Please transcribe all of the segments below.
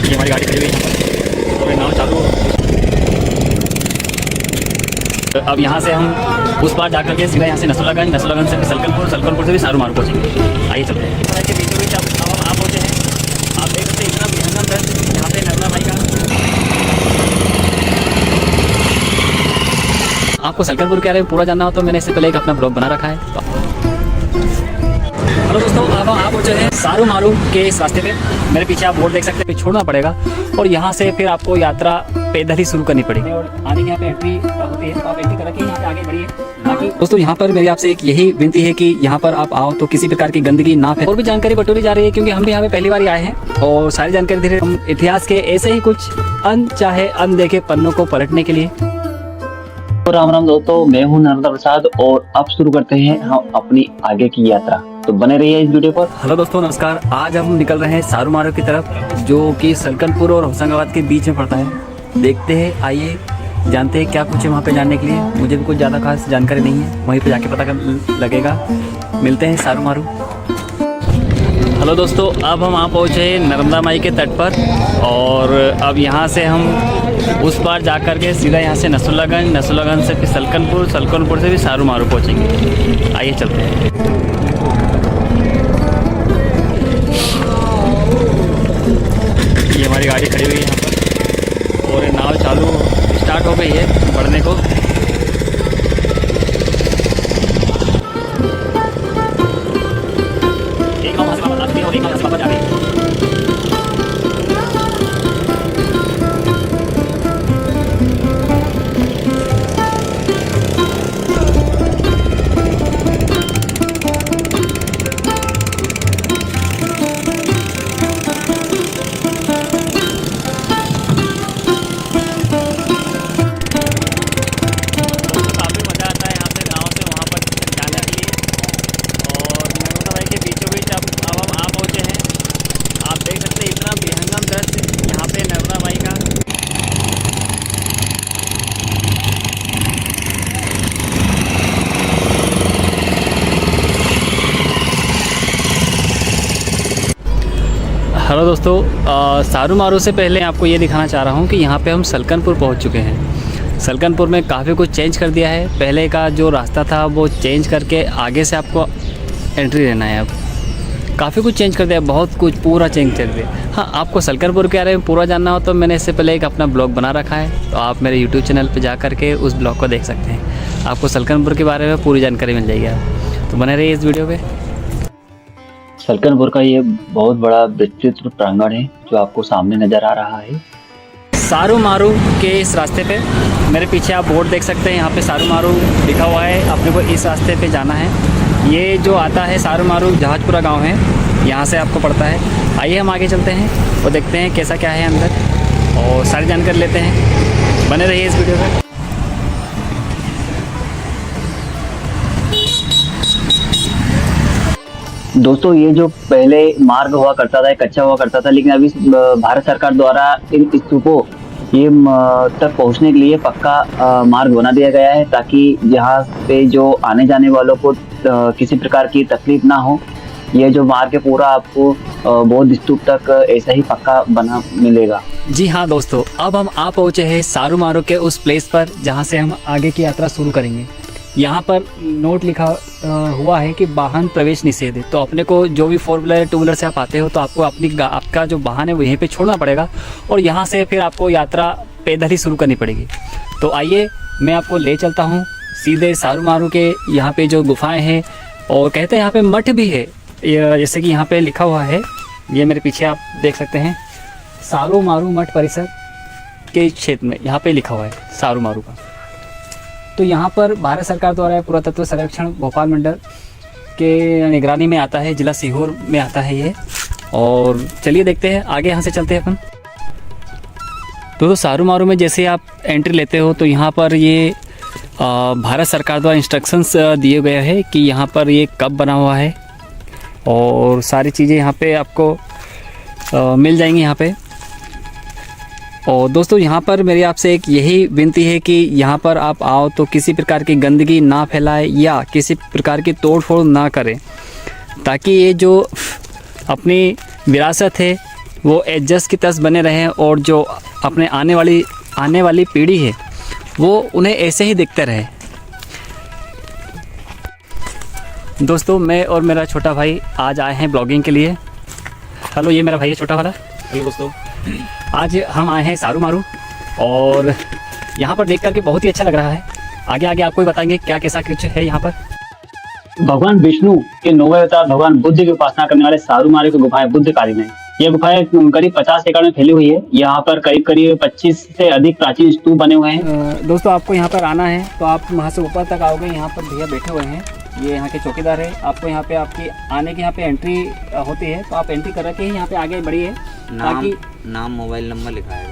ये हमारी गाड़ी खड़ी हुई है यहाँ पर और नाव चालू हो। तो अब यहाँ से हम उस पार जाकर के सीधा यहाँ से नसरुल्लागंज से फिर सलकनपुर से भी सारू मारू पहुँचेंगे। आइए चलते हैं। के बीचों बीच अब आप पहुँचे हैं। आप देख सकते हैं इतना भयंकर दृश्य यहाँ पे नर्मदा माई का। आपको सलकनपुर के बारे में पूरा जानना हो तो मैंने इससे पहले एक अपना ब्लॉग बना रखा है। हेलो दोस्तों, अब आप पहुंचे हैं सारू मारू के इस रास्ते पे। मेरे पीछे आप बोर्ड देख सकते हैं, छोड़ना पड़ेगा और यहाँ से फिर आपको यात्रा पैदल ही शुरू करनी पड़ेगी। और आने की यहाँ पे एंट्री होती है तो आप एंट्री करके यहाँ पे आगे बढ़िए। बाकी दोस्तों यहाँ पर मेरी आपसे एक यही विनती है कि यहाँ पर आप आओ तो किसी प्रकार की गंदगी ना फैले। और भी जानकारी बटोरी जा रही है क्योंकि हम भी यहाँ पे पहली बार आए हैं और सारी जानकारी धीरे हम इतिहास के ऐसे ही कुछ अनचाहे अनदेखे पन्नों को पलटने के लिए। राम राम दोस्तों, मैं हूं नर्मदा प्रसाद और अब शुरू करते हैं हम अपनी आगे की यात्रा। तो बने रहिए इस वीडियो पर। हेलो दोस्तों, नमस्कार। आज हम निकल रहे हैं सारू मारू की तरफ, जो कि सलकनपुर और होशंगाबाद के बीच में पड़ता है। देखते हैं, आइए जानते हैं क्या कुछ है वहाँ पे जानने के लिए। मुझे भी कुछ ज़्यादा खास जानकारी नहीं है, वहीं पे जाके पता लगेगा। मिलते हैं सारू मारू। हेलो दोस्तों, अब हम वहाँ पहुँचे नर्मदा माई के तट पर और अब यहाँ से हम उस पार जा कर के सीधा यहाँ से नसरुल्लागंज से फिर सलकनपुर से भी सारू मारू पहुँचेंगे। आइए चलते हैं। ये हमारी गाड़ी खड़ी हुई है यहाँ पर और नाव चालू स्टार्ट हो गई है बढ़ने को। एक नाव हंसला बताती है और एक नाव हंसला बजा रही है। हेलो दोस्तों, सारू मारू से पहले आपको ये दिखाना चाह रहा हूँ कि यहाँ पे हम सलकनपुर पहुँच चुके हैं। सलकनपुर में काफ़ी कुछ चेंज कर दिया है। पहले का जो रास्ता था वो चेंज करके आगे से आपको एंट्री लेना है। अब काफ़ी कुछ चेंज कर दिया, बहुत कुछ पूरा चेंज कर दिया। हाँ, आपको सलकनपुर के बारे में पूरा जानना हो तो मैंने इससे पहले एक अपना ब्लॉग बना रखा है, तो आप मेरे यूट्यूब चैनल पर जा करके उस ब्लॉग को देख सकते हैं। आपको सलकनपुर के बारे में पूरी जानकारी मिल जाएगी। आप तो बने रहिए इस वीडियो पर। सलकनपुर का ये बहुत बड़ा विस्तृत प्रांगण है जो आपको सामने नजर आ रहा है। सारू मारू के इस रास्ते पे मेरे पीछे आप बोर्ड देख सकते हैं, यहाँ पे सारू मारू लिखा हुआ है। अपने को इस रास्ते पे जाना है। ये जो आता है सारू मारू जहाजपुरा गांव है, यहाँ से आपको पड़ता है। आइए हम आगे चलते हैं और देखते हैं कैसा क्या है अंदर और सारी जानकारी लेते हैं। बने रहिए इस वीडियो में। दोस्तों, ये जो पहले मार्ग हुआ करता था, कच्चा हुआ करता था, लेकिन अभी भारत सरकार द्वारा इन स्तूपों ये तक पहुंचने के लिए पक्का मार्ग बना दिया गया है, ताकि यहाँ पे जो आने जाने वालों को किसी प्रकार की तकलीफ ना हो। ये जो मार्ग है पूरा आपको बौद्ध स्तूप तक ऐसा ही पक्का बना मिलेगा। जी हाँ दोस्तों, अब हम आ पहुँचे हैं सारू मारू के उस प्लेस पर जहाँ से हम आगे की यात्रा शुरू करेंगे। यहाँ पर नोट लिखा हुआ है कि वाहन प्रवेश निषेध है। तो अपने को जो भी 4 व्हीलर 2 व्हीलर से आप आते हो तो आपको आपका जो वाहन है वो यहीं पे छोड़ना पड़ेगा और यहाँ से फिर आपको यात्रा पैदल ही शुरू करनी पड़ेगी। तो आइए मैं आपको ले चलता हूँ सीधे सारू मारू के। यहाँ पे जो गुफाएं हैं और कहते हैं यहाँ पे मठ भी है, जैसे कि यहाँ पे लिखा हुआ है, ये मेरे पीछे आप देख सकते हैं, सारू मारू मठ परिसर के क्षेत्र में यहाँ पे लिखा हुआ है सारू मारू का। तो यहाँ पर भारत सरकार द्वारा पुरातत्व संरक्षण भोपाल मंडल के निगरानी में आता है, जिला सीहोर में आता है ये। और चलिए देखते हैं आगे, यहाँ से चलते हैं अपन। तो सारू मारू में जैसे आप एंट्री लेते हो तो यहाँ पर ये भारत सरकार द्वारा इंस्ट्रक्शंस दिए गए हैं कि यहाँ पर ये कब बना हुआ है और सारी चीज़ें यहाँ पे आपको मिल जाएंगी यहाँ पे। और दोस्तों यहाँ पर मेरी आपसे एक यही विनती है कि यहाँ पर आप आओ तो किसी प्रकार की गंदगी ना फैलाए या किसी प्रकार की तोड़ फोड़ ना करें, ताकि ये जो अपनी विरासत है वो एडजस्ट की तरह बने रहें और जो अपने आने वाली पीढ़ी है वो उन्हें ऐसे ही देखते रहे। दोस्तों, मैं और मेरा छोटा भाई आज आए हैं ब्लॉगिंग के लिए। हेलो, ये मेरा भाई है छोटा वाला। हेलो दोस्तों, आज हम आए हैं सारू मारू और यहाँ पर देख करके बहुत ही अच्छा लग रहा है। आगे आगे आपको ही बताएंगे क्या कैसा कुछ है यहाँ पर। भगवान विष्णु के 9वें अवतार भगवान बुद्ध की उपासना करने वाले सारू मारू की गुफाएं बुद्धकालीन है। यह गुफाएं करीब 50 एकड़ में फैली हुई है। यहाँ पर करीब 25 से अधिक प्राचीन स्तूप बने हुए हैं। दोस्तों, आपको यहाँ पर आना है तो आप वहाँ से ऊपर तक आओगे। यहाँ पर भैया बैठे हुए हैं, ये यहाँ के चौकीदार है। आपको यहाँ पे आपकी आने की यहाँ पे एंट्री होती है, तो आप एंट्री कर के ही यहाँ पे आगे बढ़िए। ताकि नाम मोबाइल नंबर लिखा है।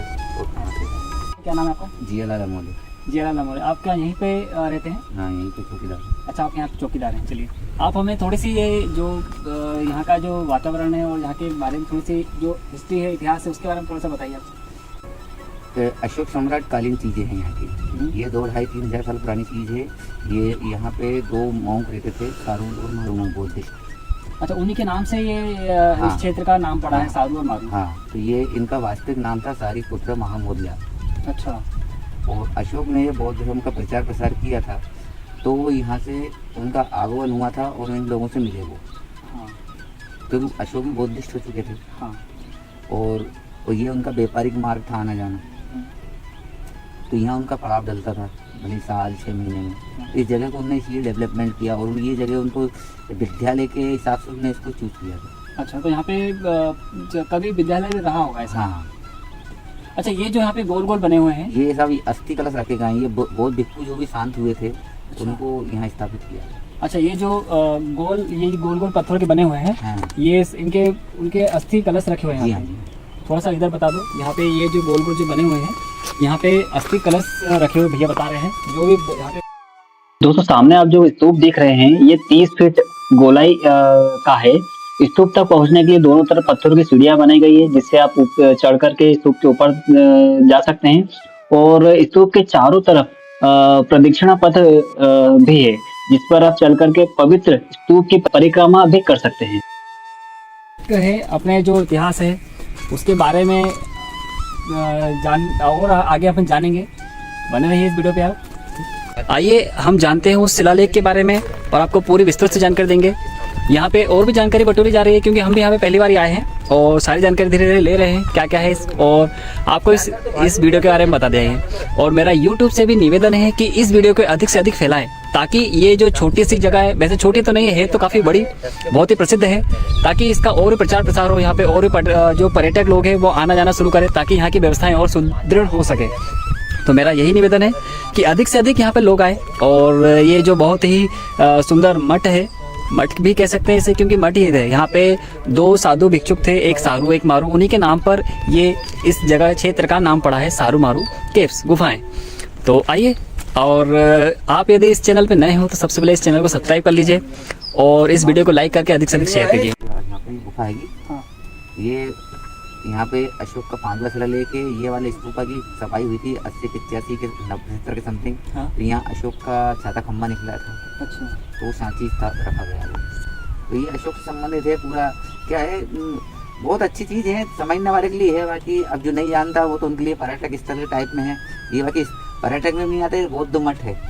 क्या नाम है आपका? जियालाल अमोले। जियालाल अमोले। आप क्या यहीं पे रहते हैं? हाँ, यहीं पे चौकीदार। अच्छा, आप यहाँ चौकीदार हैं। चलिए, आप हमें थोड़ी सी ये जो यहाँ का जो वातावरण है और यहाँ के बारे में थोड़ी सी जो हिस्ट्री है, इतिहास है, उसके बारे में थोड़ा सा बताइए आप। अशोक सम्राट कालीन चीज़ें हैं यहाँ की। ये 2-2.5-3 हज़ार साल पुरानी चीज़ है। ये यहाँ पे 2 मॉन्क रहते थे, सारू और मारू नाम बोलते। अच्छा, उन्हीं के नाम से ये हाँ। इस क्षेत्र का नाम पड़ा है, सारू और मारू। हाँ, तो ये इनका वास्तविक नाम था सारीपुत्र महामौर्य। अच्छा। और अशोक ने बौद्ध धर्म का प्रचार प्रसार किया था, तो यहाँ से उनका आगमन हुआ था और इन लोगों से मिले वो। हाँ। क्योंकि अशोक भी बौद्धिस्ट हो चुके थे। हाँ। और ये उनका व्यापारिक मार्ग था आना जाना। तो यहाँ उनका पड़ाव डलता था भले साल 6 महीने में। इस जगह को उन्होंने इसलिए डेवलपमेंट किया और ये जगह उनको विद्यालय के हिसाब से उन्होंने इसको चूज किया था। अच्छा, तो यहाँ पे कभी विद्यालय में रहा होगा ऐसा? हाँ। अच्छा, ये जो यहाँ पे गोल गोल बने हुए हैं, ये सब अस्थि कलश रखे गए हैं। ये बौद्ध भिक्षु जो भी शांत हुए थे उनको यहाँ स्थापित किया। अच्छा, ये जो गोल गोल पत्थरों के बने हुए हैं, हाँ। ये उनके अस्थि कलश रखे हुए हैं जी यहाँ हाँ पे। जी। थोड़ा सा इधर बता दो। यहाँ पे ये जो गोल गोल जो बने हुए हैं, यहाँ पे अस्थि कलश रखे हुए भैया बता रहे हैं। जो भी यहाँ पे दोस्तों, सामने आप जो स्तूप देख रहे हैं, ये 30 फीट गोलाई का है। स्तूप तक पहुंचने के लिए दोनों तरफ पत्थरों की सीढ़ियां बनाई गई है, जिससे आप चढ़ करके स्तूप के ऊपर जा सकते हैं। और स्तूप के चारों तरफ प्रदक्षिणा पथ भी है, जिस पर आप चल करके पवित्र स्तूप की परिक्रमा भी कर सकते हैं। है अपने जो इतिहास है उसके बारे में और आगे अपन जानेंगे। बने रहिए इस वीडियो पे आप। आइए हम जानते हैं उस शिलालेख के बारे में और आपको पूरी विस्तृत से जानकारी देंगे। यहाँ पे और भी जानकारी बटोरी जा रही है, क्योंकि हम भी यहाँ पे पहली बार ही आए हैं और सारी जानकारी धीरे धीरे ले रहे हैं क्या क्या है और आपको इस वीडियो के बारे में बता देंगे। और मेरा YouTube से भी निवेदन है कि इस वीडियो को अधिक से अधिक फैलाएं, ताकि ये जो छोटी सी जगह है, वैसे छोटी तो नहीं है तो काफ़ी बड़ी, बहुत ही प्रसिद्ध है, ताकि इसका और भी प्रचार प्रसार हो। यहाँ पे और भी जो पर्यटक लोग हैं वो आना जाना शुरू करें, ताकि यहाँ की व्यवस्थाएं और सुदृढ़ हो सके। तो मेरा यही निवेदन है कि अधिक से अधिक यहाँ पे लोग आए। और ये जो बहुत ही सुंदर मठ है, मठ भी कह सकते हैं इसे, क्योंकि मठ ही है। यहाँ पे 2 साधु भिक्षुक थे, एक सारू एक मारू। उन्हीं के नाम पर ये इस जगह क्षेत्र का नाम पड़ा है सारू मारू केव्स, गुफाएं। तो आइए, और आप यदि इस चैनल पे नए हो तो सबसे पहले इस चैनल को सब्सक्राइब कर लीजिए और इस वीडियो को लाइक करके अधिक से अधिक शेयर कीजिए। यहाँ पे गुफा आएगी। हाँ। ये यहाँ पे अशोक का 5वां शिलालेख है। ये वाले स्तूपा की सफाई हुई थी 80 के 85 के 90 के समथिंग। हाँ। तो यहाँ अशोक का छाता खम्बा निकला था, अच्छा। तो सांची रखा गया है। तो ये अशोक से संबंधित है पूरा। क्या है, बहुत अच्छी चीज़ है, समझने वाले के लिए है। बाकी अब जो नहीं जानता वो तो उनके लिए पर्यटक स्थल के टाइप में है ये। बाकी पर्यटक में भी आते हैं। बौद्ध मठ है।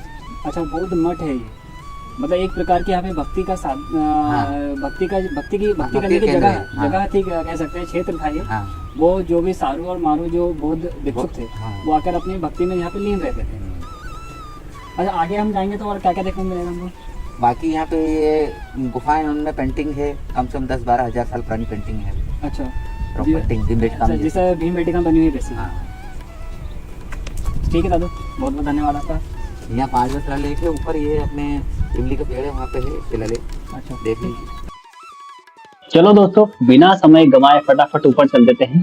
अच्छा, बौद्ध मठ है ये, मतलब एक प्रकार की यहाँ पे भक्ति का भक्ति करने की जगह हाँ। जगह थी, कह सकते हैं, क्षेत्र था ये। हाँ। वो जो भी सारू और मारू जो बौद्ध भिक्षुक थे, हाँ। वो आकर अपनी भक्ति में यहाँ पे लीन रहते थे। अच्छा, आगे हम जाएंगे तो और क्या क्या देखने को मिलेगा हमको? बाकी यहाँ पे ये गुफाएं, उनमें पेंटिंग है, कम से कम 10-12 हज़ार साल पुरानी पेंटिंग है। अच्छा, पेंटिंग जैसे भीमबेटका बनी हुई वैसी। हाँ। ठीक है दादू, बहुत बहुत धन्यवाद आपका। यहाँ 5वां शिलालेख है। ऊपर ये अपने इमली का पेड़ है, वहाँ पे है शिलालेख। अच्छा, देख लीजिए। चलो दोस्तों, बिना समय गंवाए फटाफट ऊपर चल देते हैं।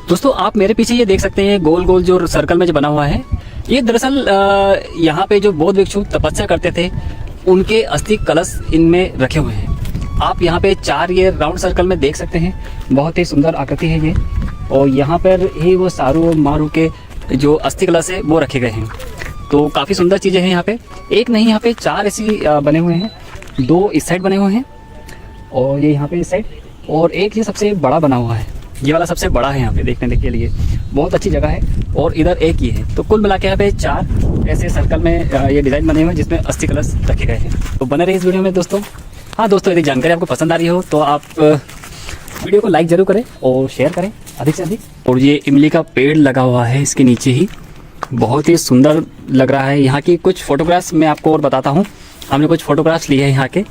दोस्तों, आप मेरे पीछे ये देख सकते हैं गोल गोल जो सर्कल में जो बना हुआ है, ये दरअसल यहाँ पे जो बौद्ध भिक्षु तपस्या करते थे उनके अस्थि कलश इनमें रखे हुए हैं। आप यहाँ पे 4 ये राउंड सर्कल में देख सकते हैं, बहुत ही सुंदर आकृति है ये। और यहाँ पर ही वो सारू और मारू के जो अस्थि कलश है वो रखे गए हैं। तो काफ़ी सुंदर चीज़ें हैं यहाँ पे। एक नहीं, यहाँ पे 4 ऐसी बने हुए हैं। 2 इस साइड बने हुए हैं और ये यहाँ पे इस साइड, और एक ये सबसे बड़ा बना हुआ है, ये वाला सबसे बड़ा है यहाँ पे देखने के लिए, बहुत अच्छी जगह है। और इधर एक ही है, तो कुल मिला के यहाँ पे 4 ऐसे सर्कल में ये डिज़ाइन बने हुए हैं जिसमें अस्थि कलश रखे गए हैं। तो बने रहे इस वीडियो में दोस्तों। हाँ दोस्तों, यदि जानकारी आपको पसंद आ रही हो तो आप वीडियो को लाइक ज़रूर करें और शेयर करें अधिक से अधिक। और ये इमली का पेड़ लगा हुआ है इसके नीचे ही, बहुत ही सुंदर लग रहा है। यहाँ की कुछ फोटोग्राफ्स मैं आपको और बताता हूँ। हमने कुछ फोटोग्राफ्स लिए हैं यहाँ के।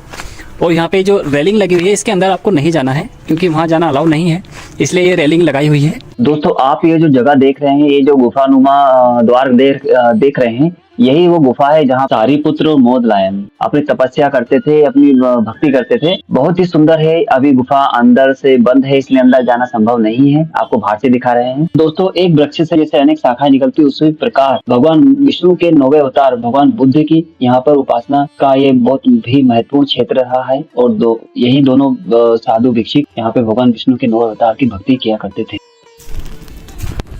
और यहाँ पे जो रेलिंग लगी हुई है इसके अंदर आपको नहीं जाना है क्योंकि वहाँ जाना अलाउ नहीं है, इसलिए ये रेलिंग लगाई हुई है। दोस्तों आप ये जो जगह देख रहे हैं, ये जो गुफानुमा द्वार देख रहे हैं, यही वो गुफा है जहाँ सारीपुत्र और मोदलायन अपनी तपस्या करते थे, अपनी भक्ति करते थे। बहुत ही सुंदर है। अभी गुफा अंदर से बंद है इसलिए अंदर जाना संभव नहीं है, आपको बाहर से दिखा रहे हैं। दोस्तों एक वृक्ष से जैसे अनेक शाखाएं निकलती, उसी प्रकार भगवान विष्णु के 9वें अवतार भगवान बुद्ध की यहाँ पर उपासना का ये बहुत भी महत्वपूर्ण क्षेत्र रहा है। और यही दोनों साधु भिक्षुक यहाँ पे भगवान विष्णु के 9वें अवतार की भक्ति किया करते थे।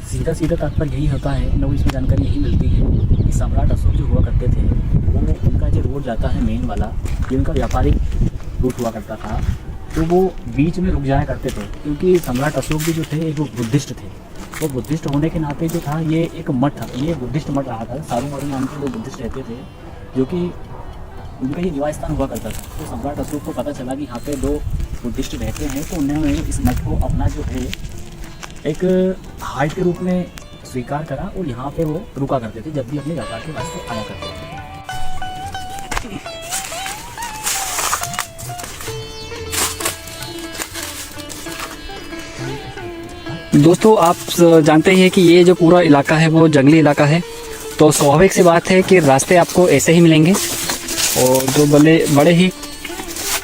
सीधा सीधा तात्पर्य यही होता है, लोग इसमें जानकारी यही मिलती है कि सम्राट अशोक जो हुआ करते थे, वो उनका जो रोड जाता है मेन वाला, ये उनका व्यापारिक रूट हुआ करता था, तो वो बीच में रुक जाया करते थे क्योंकि सम्राट अशोक भी जो थे वो बुद्धिस्ट थे। वो बुद्धिस्ट होने के नाते जो था ये एक मठ था, ये बुद्धिस्ट मठ रहा था। सारूमरू नाम के लोग बुद्धिस्ट रहते थे, जो कि उनका ये निवास स्थान हुआ करता था। तो सम्राट अशोक को पता चला कि यहाँ पे 2 बुद्धिस्ट रहते हैं, तो उन्होंने इस मठ को अपना जो है एक हाइट के रूप में स्वीकार करा और यहाँ पे वो रुका करते थे जब भी अपने व्यापार के वास्ते आया करते थे। दोस्तों आप जानते ही हैं कि ये जो पूरा इलाका है वो जंगली इलाका है, तो स्वाभाविक सी बात है कि रास्ते आपको ऐसे ही मिलेंगे और जो बड़े ही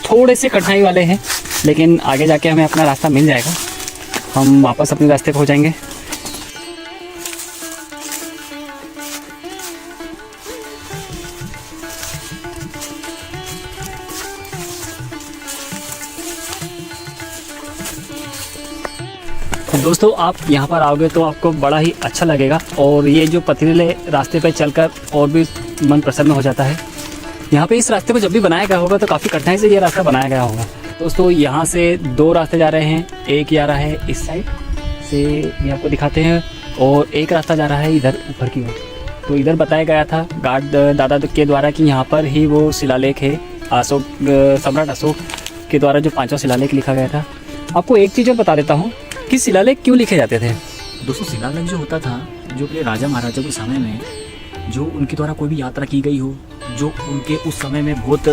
थोड़े से कठिनाई वाले हैं, लेकिन आगे जाके हमें अपना रास्ता मिल जाएगा, हम वापस अपने रास्ते पे हो जाएंगे। दोस्तों आप यहाँ पर आओगे तो आपको बड़ा ही अच्छा लगेगा और ये जो पथरीले रास्ते पे चलकर और भी मन प्रसन्न हो जाता है। यहाँ पे इस रास्ते को जब भी बनाया गया होगा तो काफ़ी कठिनाई से ये रास्ता बनाया गया होगा। दोस्तों यहाँ से 2 रास्ते जा रहे हैं, एक जा रहा है इस साइड से, ये आपको दिखाते हैं, और एक रास्ता जा रहा है इधर ऊपर की ओर। तो इधर बताया गया था गार्ड दादा के द्वारा कि यहाँ पर ही वो शिलालेख है, सम्राट अशोक के द्वारा जो 5वां शिलालेख लिखा गया था। आपको एक चीज़ और बता देता हूँ कि शिलालेख क्यों लिखे जाते थे। दोस्तों शिलालेख जो होता था, जो कि राजा महाराजा के समय में जो उनके द्वारा कोई भी यात्रा की गई हो, जो उनके उस समय में बहुत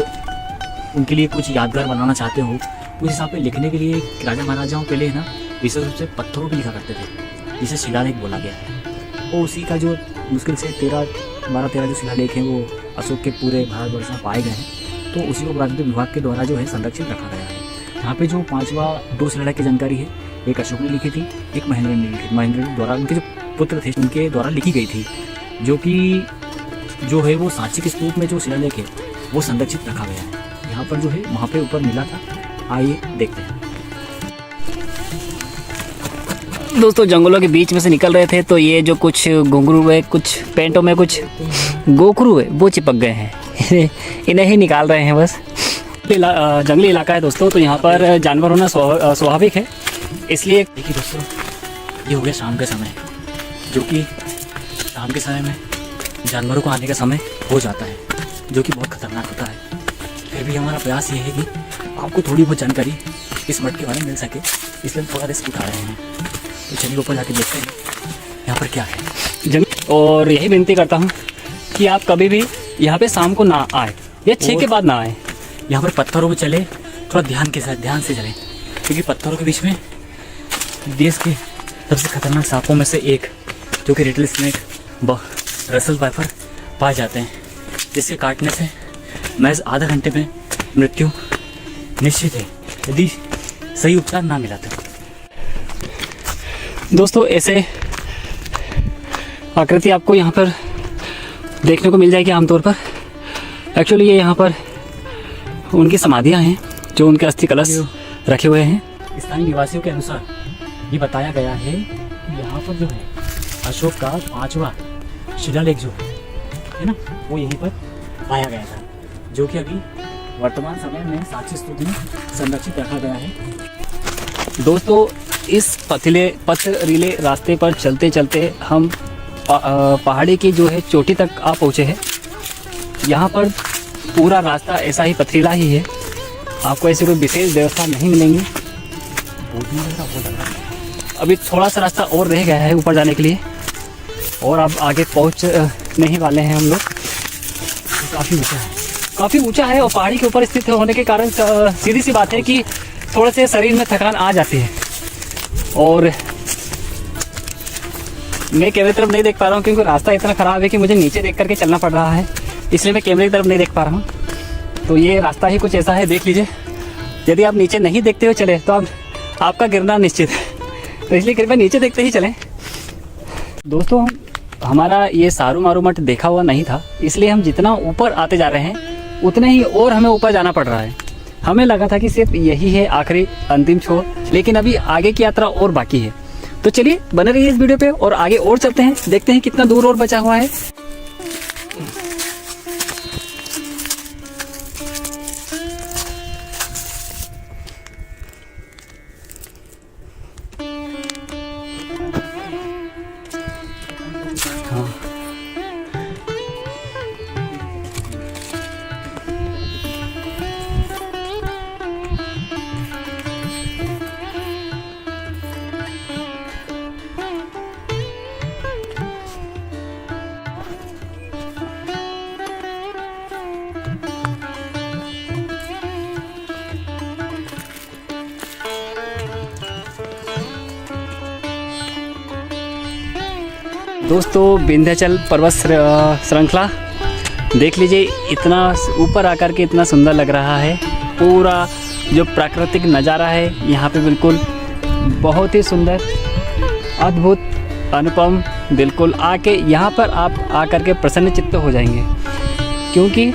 उनके लिए कुछ यादगार बनाना चाहते हो, उस हिसाब से लिखने के लिए राजा महाराजाओं पहले है ना विशेष रूप से पत्थरों पे लिखा करते थे, जिसे शिलालेख बोला गया है। और उसी का जो मुश्किल से 12-13 जो शिलालेख हैं वो अशोक के पूरे भारतवर्ष में पाए गए हैं, तो उसी को पुरातत्व विभाग के द्वारा जो है संरक्षित रखा गया है। यहाँ पे जो 5वां 2 शिलालेख की जानकारी है, एक अशोक ने लिखी थी, एक महेंद्र ने लिखी थी। महेंद्र द्वारा उनके जो पुत्र थे उनके द्वारा लिखी गई थी, जो कि जो है वो सांची के स्तूप में जो शिलालेख है वो संरक्षित रखा गया है। यहाँ पर जो है वहाँ पे ऊपर मिला था, आइए देखते हैं। दोस्तों जंगलों के बीच में से निकल रहे थे तो ये जो कुछ घुंघरू है, कुछ पेंटों में कुछ गोखरू है, वो चिपक गए हैं इन्हें ही निकाल रहे हैं बस। जंगली इलाका है दोस्तों, तो यहाँ पर जानवर होना स्वाभाविक है। इसलिए देखिए दोस्तों, ये हो गया शाम का समय, जो कि शाम के समय में जानवरों को आने का समय हो जाता है, जो कि बहुत खतरनाक होता है। फिर भी हमारा प्रयास ये है कि आपको थोड़ी बहुत जानकारी इस मठ के बारे में मिल सके, इसलिए थोड़ा रिस्क उठा रहे हैं। तो चलिए ऊपर जाके देखते हैं यहाँ पर क्या है। और यही विनती करता हूँ कि आप कभी भी यहाँ पे शाम को ना आए या 6 के बाद ना आए। यहाँ पर पत्थरों में चले, थोड़ा ध्यान से चलें, क्योंकि पत्थरों के बीच में देश के सबसे खतरनाक सांपों में से एक, जो कि रेटल स्नेक रसल वाइपर पाए जाते हैं, जिसके काटने से महज आधा घंटे में मृत्यु निश्चित है यदि सही उपचार ना मिला तो। दोस्तों ऐसे आकृति आपको यहाँ पर देखने को मिल जाएगी आमतौर पर। एक्चुअली ये यहाँ पर उनकी समाधियाँ हैं, जो उनके अस्थि कलश रखे हुए हैं। स्थानीय निवासियों के अनुसार ये बताया गया है कि यहाँ पर जो है अशोक का 5वां शिलालेख जो है ना, वो यहीं पर पाया गया था, जो कि अभी वर्तमान समय में सांची स्तूप में संरक्षित रखा गया है। दोस्तों इस पथरीले रास्ते पर चलते चलते हम पहाड़ी की जो है चोटी तक आ पहुँचे हैं। यहाँ पर पूरा रास्ता ऐसा ही पथरीला ही है, आपको ऐसी कोई विशेष व्यवस्था नहीं मिलेंगी। अभी थोड़ा सा रास्ता और रह गया है ऊपर जाने के लिए और अब आगे पहुँच नहीं वाले हैं हम लोग। काफ़ी ऊंचा है और पहाड़ी के ऊपर स्थित होने के कारण सीधी सी बात है कि थोड़े से शरीर में थकान आ जाती है। और मैं कैमरे की तरफ नहीं देख पा रहा हूँ क्योंकि रास्ता इतना ख़राब है कि मुझे नीचे देख करके चलना पड़ रहा है, इसलिए मैं कैमरे की तरफ नहीं देख पा रहा हूँ। तो ये रास्ता ही कुछ ऐसा है, देख लीजिए। यदि आप नीचे नहीं देखते हुए चले तो आपका गिरना निश्चित है, तो इसलिए कृपया नीचे देखते ही चलें। दोस्तों हमारा ये सारू मारू मठ देखा हुआ नहीं था, इसलिए हम जितना ऊपर आते जा रहे हैं उतने ही और हमें ऊपर जाना पड़ रहा है। हमें लगा था कि सिर्फ यही है आखिरी अंतिम छोर, लेकिन अभी आगे की यात्रा और बाकी है। तो चलिए बने रहिए इस वीडियो पे और आगे और चलते हैं, देखते हैं कितना दूर और बचा हुआ है। दोस्तों विंध्याचल पर्वत श्रृंखला देख लीजिए, इतना ऊपर आकर के इतना सुंदर लग रहा है। पूरा जो प्राकृतिक नज़ारा है यहाँ पे बिल्कुल बहुत ही सुंदर, अद्भुत, अनुपम। बिल्कुल आके यहाँ पर आप आकर के प्रसन्न चित्त हो जाएंगे, क्योंकि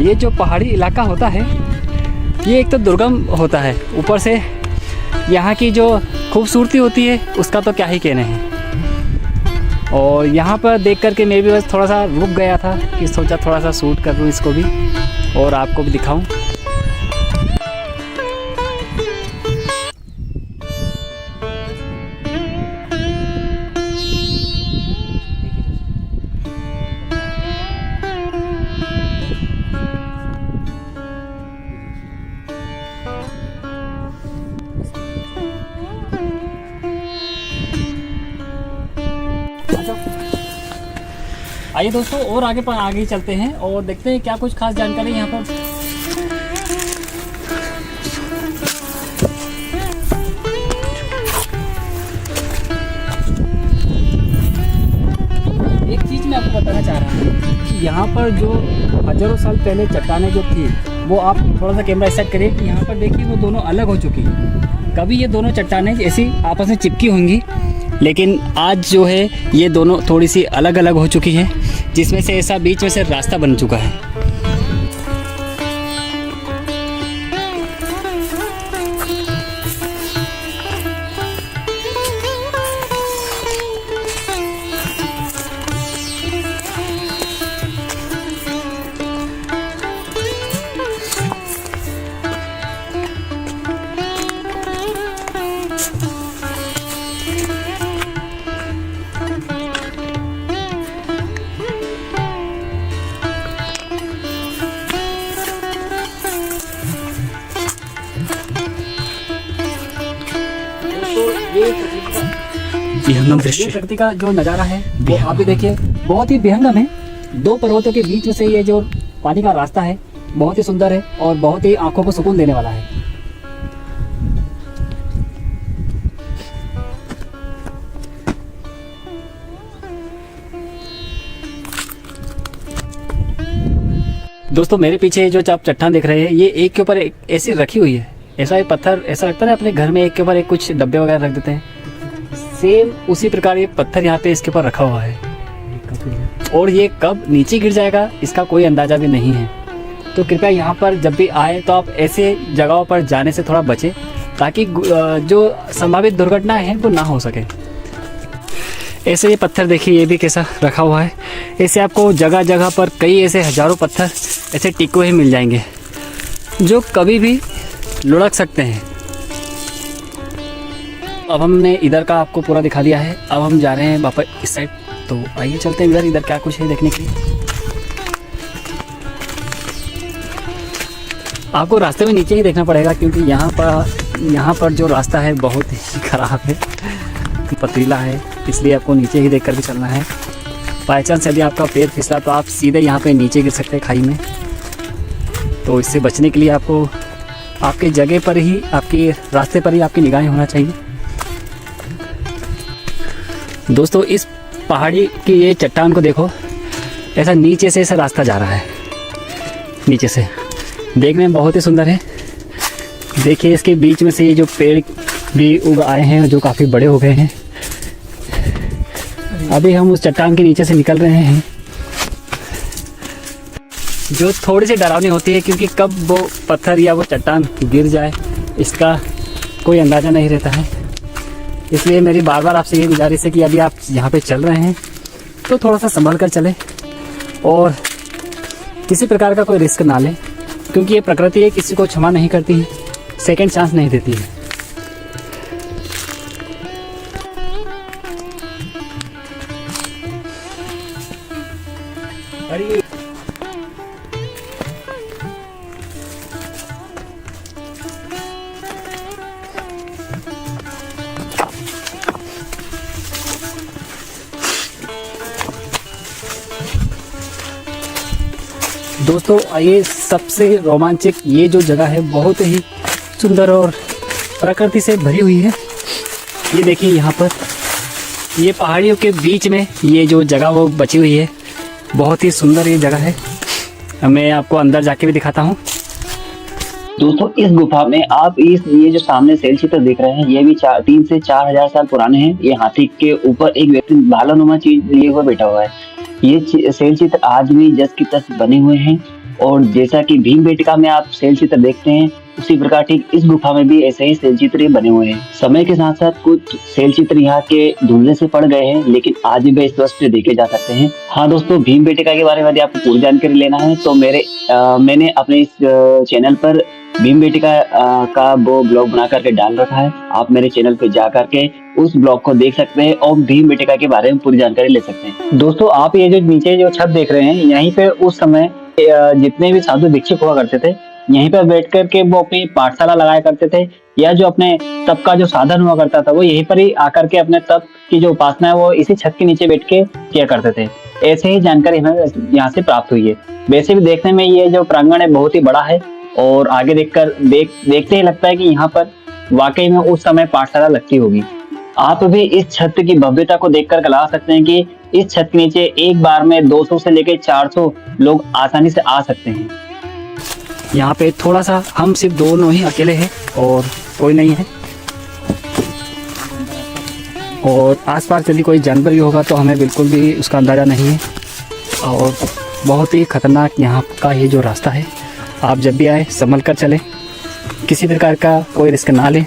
ये जो पहाड़ी इलाका होता है ये एक तो दुर्गम होता है, ऊपर से यहाँ की जो खूबसूरती होती है उसका तो क्या ही कहने हैं। और यहाँ पर देख कर के मैं भी बस थोड़ा सा रुक गया था कि सोचा थोड़ा सा शूट कर लूँ इसको भी और आपको भी दिखाऊं। आइए दोस्तों और आगे चलते हैं और देखते हैं क्या कुछ खास जानकारी यहाँ पर। एक चीज़ मैं आपको बताना चाह रहा हूँ कि यहाँ पर जो हजारों साल पहले चट्टानें जो थी वो आप थोड़ा सा कैमरा सेट करिए कि यहाँ पर देखिए वो दोनों अलग हो चुकी हैं। कभी ये दोनों चट्टानें ऐसी आपस में चिपकी होंगी, लेकिन आज जो है ये दोनों थोड़ी सी अलग अलग हो चुकी है, जिसमें से ऐसा बीच में से रास्ता बन चुका है। विहंगम दृश्य, प्रकृति का जो नज़ारा है वो आप भी देखिए, बहुत ही विहंगम है। दो पर्वतों के बीच में से ये जो पानी का रास्ता है बहुत ही सुंदर है और बहुत ही आंखों को सुकून देने वाला है। दोस्तों मेरे पीछे जो आप चट्टान देख रहे हैं ये एक के ऊपर एक ऐसी रखी हुई है, ऐसा एक पत्थर, ऐसा लगता है अपने घर में एक के ऊपर एक कुछ डब्बे वगैरह रख देते हैं, सेम उसी प्रकार ये पत्थर यहाँ पे इसके ऊपर रखा हुआ है। और ये कब नीचे गिर जाएगा इसका कोई अंदाजा भी नहीं है। तो कृपया यहाँ पर जब भी आए तो आप ऐसे जगहों पर जाने से थोड़ा बचें, ताकि जो संभावित दुर्घटनाएं हैं वो ना हो सके। ऐसे ये पत्थर देखिए, ये भी कैसा रखा हुआ है। ऐसे आपको जगह जगह पर कई ऐसे हजारों पत्थर ऐसे टिके हुए मिल जाएंगे जो कभी भी लुढ़क सकते हैं। अब हमने इधर का आपको पूरा दिखा दिया है। अब हम जा रहे हैं वापस इस साइड। तो आइए चलते हैं इधर क्या कुछ है देखने के लिए। आपको रास्ते में नीचे ही देखना पड़ेगा, क्योंकि यहाँ पर जो रास्ता है बहुत ही ख़राब है, पथरीला है, इसलिए आपको नीचे ही देख कर भी चलना है। बाई चांस यदि आपका पैर फिसला तो आप सीधे यहाँ पे नीचे गिर सकते हैं खाई में। तो इससे बचने के लिए आपको आपके जगह पर ही, आपके रास्ते पर ही आपकी निगाहें होना चाहिए। दोस्तों इस पहाड़ी की ये चट्टान को देखो, ऐसा नीचे से ऐसा रास्ता जा रहा है, नीचे से देखने में बहुत ही सुंदर है। देखिए इसके बीच में से ये जो पेड़ भी उग आए हैं, जो काफ़ी बड़े हो गए हैं। अभी हम उस चट्टान के नीचे से निकल रहे हैं, जो थोड़ी सी डरावनी होती है, क्योंकि कब वो पत्थर या वो चट्टान गिर जाए इसका कोई अंदाज़ा नहीं रहता है। इसलिए मेरी बार बार आपसे ये गुजारिश है कि अभी आप यहाँ पे चल रहे हैं तो थोड़ा सा संभल कर चलें और किसी प्रकार का कोई रिस्क ना लें, क्योंकि ये प्रकृति है, किसी को क्षमा नहीं करती है, सेकंड चांस नहीं देती है। दोस्तों आइए, सबसे रोमांचक ये जो जगह है बहुत ही सुंदर और प्रकृति से भरी हुई है। ये देखिए यहाँ पर ये पहाड़ियों के बीच में ये जो जगह वो बची हुई है, बहुत ही सुंदर ये जगह है। मैं आपको अंदर जाके भी दिखाता हूँ। दोस्तों इस गुफा में आप ये जो सामने शैल चित्र देख रहे हैं, ये भी 3 से 4 हजार साल पुराने हैं। ये हाथी के ऊपर एक व्यक्ति भालानुमा चीज लिए हुए बैठा हुआ है। ये शैल चित्र आज भी जस की तस बने हुए हैं, और जैसा कि भीमबेटका में आप शैल चित्र देखते हैं, उसी प्रकार ठीक इस गुफा में भी ऐसे ही शैल चित्र बने हुए हैं। समय के साथ साथ कुछ शैल चित्र यहाँ के धुंधले से पड़ गए हैं, लेकिन आज भी स्पष्ट देखे जा सकते हैं। हाँ दोस्तों, भीमबेटका के बारे में यदि आपको पूरी जानकारी लेना है तो मैंने अपने इस चैनल पर भीमबेटका का वो ब्लॉग बना करके डाल रखा है। आप मेरे चैनल पे जा करके उस ब्लॉग को देख सकते हैं और भीमबेटका के बारे में पूरी जानकारी ले सकते हैं। दोस्तों आप ये जो नीचे जो छत देख रहे हैं, यहीं पे उस समय जितने भी साधु भिक्षुक हुआ करते थे, यहीं पे बैठ करके वो अपनी पाठशाला लगाया करते थे, या जो अपने तप का जो साधन हुआ करता था वो यहीं पर ही आकर के अपने तप की जो उपासना है वो इसी छत के नीचे बैठ के किया करते थे। ऐसे ही जानकारी हमें यहाँ से प्राप्त हुई है। वैसे भी देखने में ये जो प्रांगण है बहुत ही बड़ा है, और आगे देखते ही लगता है कि यहाँ पर वाकई में उस समय पाठशाला लगती होगी। आप भी इस छत की भव्यता को देखकर लगा सकते हैं कि इस छत के नीचे एक बार में 200 से लेकर 400 लोग आसानी से आ सकते हैं। यहाँ पे थोड़ा सा हम सिर्फ दोनों ही अकेले हैं और कोई नहीं है, और आसपास यदि कोई जानवर भी होगा तो हमें बिल्कुल भी उसका अंदाज़ा नहीं है। और बहुत ही खतरनाक यहाँ का ये जो रास्ता है, आप जब भी आए संभल कर चलें, किसी प्रकार का कोई रिस्क ना लें।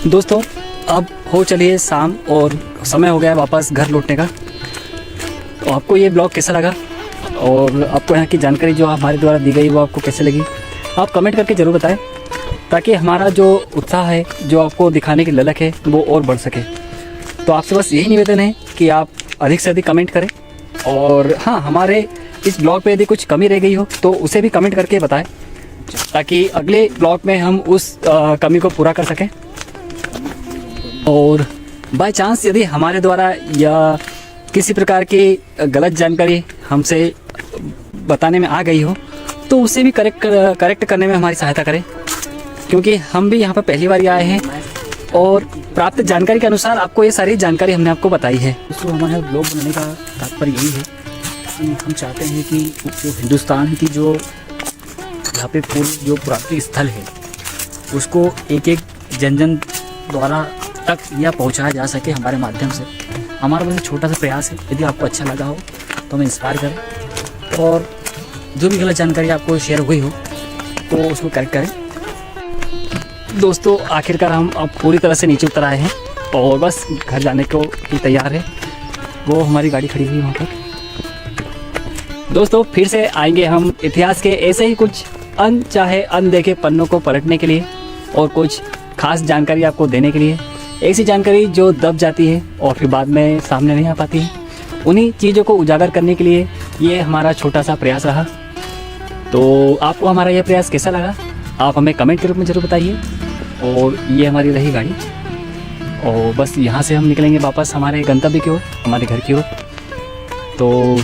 दोस्तों अब हो चलिए शाम और समय हो गया वापस घर लौटने का। तो आपको ये ब्लॉग कैसा लगा और आपको यहाँ की जानकारी जो हमारे द्वारा दी गई वो आपको कैसे लगी, आप कमेंट करके ज़रूर बताएं, ताकि हमारा जो उत्साह है, जो आपको दिखाने की ललक है, वो और बढ़ सके। तो आपसे बस यही निवेदन है कि आप अधिक से अधिक कमेंट करें, और हाँ, हमारे इस ब्लॉग पे यदि कुछ कमी रह गई हो तो उसे भी कमेंट करके बताएं, ताकि अगले ब्लॉग में हम उस कमी को पूरा कर सकें। और बाय चांस यदि हमारे द्वारा या किसी प्रकार की गलत जानकारी हमसे बताने में आ गई हो तो उसे भी करेक्ट करने में हमारी सहायता करें, क्योंकि हम भी यहाँ पर पहली बार आए हैं और प्राप्त जानकारी के अनुसार आपको ये सारी जानकारी हमने आपको बताई है। तो हमारे ब्लॉग बनाने का तात्पर्य यही है कि हम चाहते हैं कि जो हिंदुस्तान की जो यहाँ पे पूर्व जो पुरातन स्थल है उसको एक एक जन जन द्वारा तक या पहुँचाया जा सके हमारे माध्यम से। हमारा बस छोटा सा प्रयास है। यदि आपको अच्छा लगा हो तो हमें इंस्पायर करें, और जो भी गलत जानकारी आपको शेयर हुई हो तो उसको करेक्ट करें। दोस्तों आखिरकार हम अब पूरी तरह से नीचे उतर आए हैं और बस घर जाने को ही तैयार है। वो हमारी गाड़ी खड़ी हुई है वहाँ पर। दोस्तों फिर से आएंगे हम इतिहास के ऐसे ही कुछ अनचाहे अनदेखे पन्नों को पलटने के लिए और कुछ खास जानकारी आपको देने के लिए। ऐसी जानकारी जो दब जाती है और फिर बाद में सामने नहीं आ पाती है, उन्हीं चीज़ों को उजागर करने के लिए ये हमारा छोटा सा प्रयास रहा। तो आपको हमारा यह प्रयास कैसा लगा आप हमें कमेंट के रूप में ज़रूर बताइए। और ये हमारी रही गाड़ी और बस यहाँ से हम निकलेंगे वापस हमारे गंतव्य की ओर, हमारे घर की ओर। तो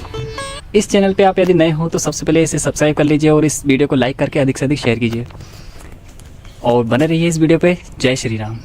इस चैनल पे आप यदि नए हो तो सबसे पहले इसे सब्सक्राइब कर लीजिए और इस वीडियो को लाइक करके अधिक से अधिक शेयर कीजिए और बने रहिए इस वीडियो पे। जय श्री राम।